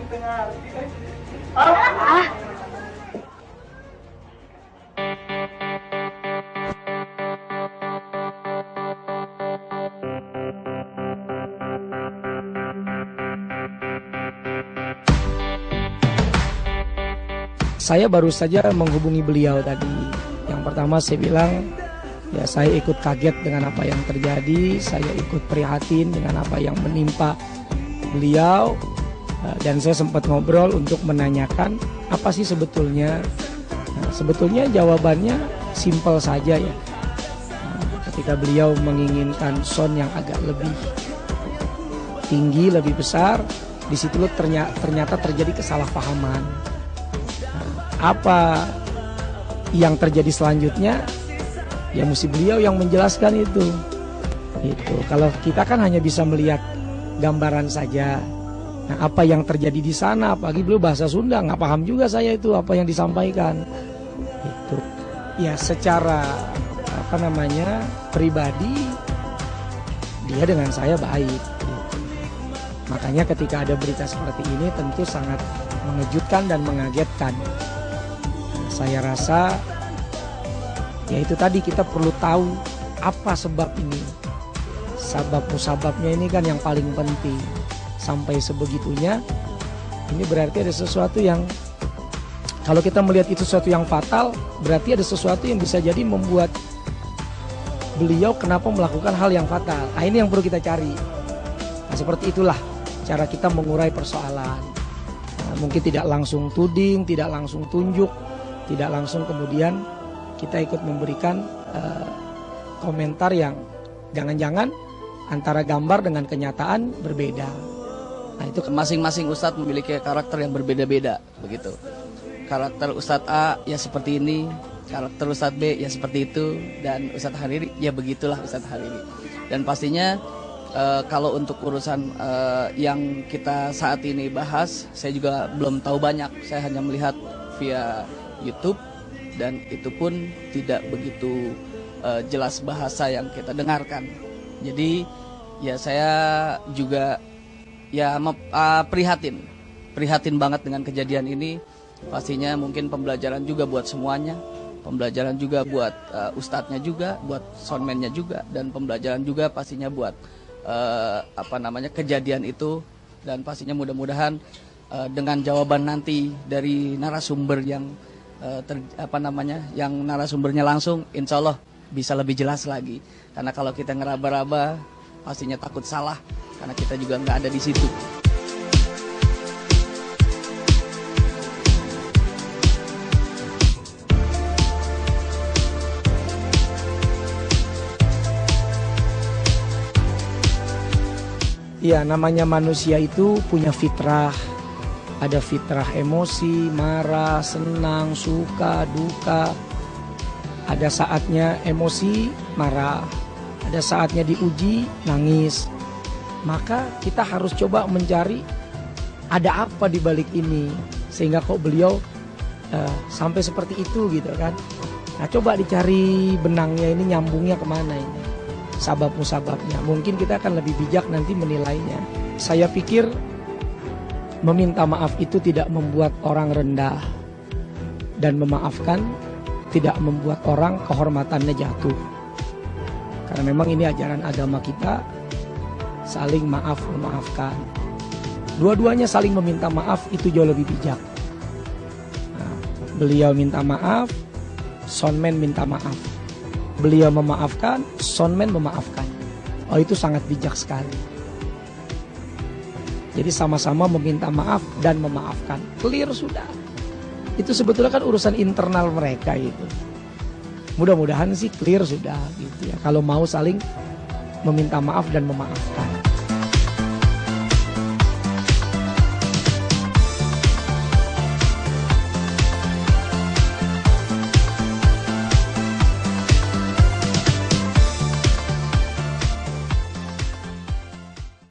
Ah, Saya baru saja menghubungi beliau tadi. Yang pertama saya bilang, ya saya ikut kaget dengan apa yang terjadi, saya ikut prihatin dengan apa yang menimpa beliau, dan saya sempat ngobrol untuk menanyakan apa sih sebetulnya. Nah, sebetulnya jawabannya simpel saja ya. Ketika beliau menginginkan sound yang agak lebih tinggi, lebih besar, di situ ternyata terjadi kesalahpahaman. Apa yang terjadi selanjutnya ya mesti beliau yang menjelaskan itu. Kalau kita kan hanya bisa melihat gambaran saja. Nah, apa yang terjadi di sana, apalagi beliau bahasa Sunda, nggak paham juga saya itu apa yang disampaikan. Ya secara pribadi dia dengan saya baik. Makanya ketika ada berita seperti ini tentu sangat mengejutkan dan mengagetkan. Saya rasa ya itu tadi, kita perlu tahu apa sebab ini. Sabab musababnya ini kan yang paling penting. Sampai sebegitunya, ini berarti ada sesuatu yang, kalau kita melihat itu sesuatu yang fatal, berarti ada sesuatu yang bisa jadi membuat beliau kenapa melakukan hal yang fatal. Nah, ini yang perlu kita cari. Nah, seperti itulah cara kita mengurai persoalan. Nah, mungkin tidak langsung tuding, tidak langsung tunjuk, tidak langsung kemudian kita ikut memberikan komentar yang jangan-jangan antara gambar dengan kenyataan berbeda. Nah, itu masing-masing ustadz memiliki karakter yang berbeda-beda begitu. Karakter Ustadz A ya seperti ini, karakter Ustadz B ya seperti itu, dan Ustadz Hariri ya begitulah Ustadz Hariri. Dan pastinya kalau untuk urusan yang kita saat ini bahas, saya juga belum tahu banyak. Saya hanya melihat via YouTube, dan itu pun tidak begitu jelas bahasa yang kita dengarkan. Jadi ya saya juga ya prihatin banget dengan kejadian ini. Pastinya mungkin pembelajaran juga buat semuanya, pembelajaran juga buat ustadznya juga, buat soundman-nya juga, dan pembelajaran juga pastinya buat kejadian itu. Dan pastinya mudah-mudahan dengan jawaban nanti dari narasumber yang yang narasumbernya langsung, insya Allah bisa lebih jelas lagi. Karena kalau kita ngeraba-raba pastinya takut salah, karena kita juga nggak ada di situ. Ya, namanya manusia itu punya fitrah. Ada fitrah emosi, marah, senang, suka, duka. Ada saatnya emosi, marah. Ada saatnya diuji, nangis. Maka kita harus coba mencari ada apa di balik ini, sehingga kok beliau sampai seperti itu gitu kan. Nah, coba dicari benangnya ini, nyambungnya kemana ini, sabab musababnya. Mungkin kita akan lebih bijak nanti menilainya. Saya pikir meminta maaf itu tidak membuat orang rendah, dan memaafkan tidak membuat orang kehormatannya jatuh. Karena memang ini ajaran agama kita, saling maaf memaafkan. Dua-duanya saling meminta maaf itu jauh lebih bijak. Nah, beliau minta maaf, soundman minta maaf. Beliau memaafkan, soundman memaafkan. Oh, itu sangat bijak sekali. Jadi sama-sama meminta maaf dan memaafkan. Clear sudah. Itu sebetulnya kan urusan internal mereka itu. Mudah-mudahan sih clear sudah gitu ya. Kalau mau saling meminta maaf dan memaafkan.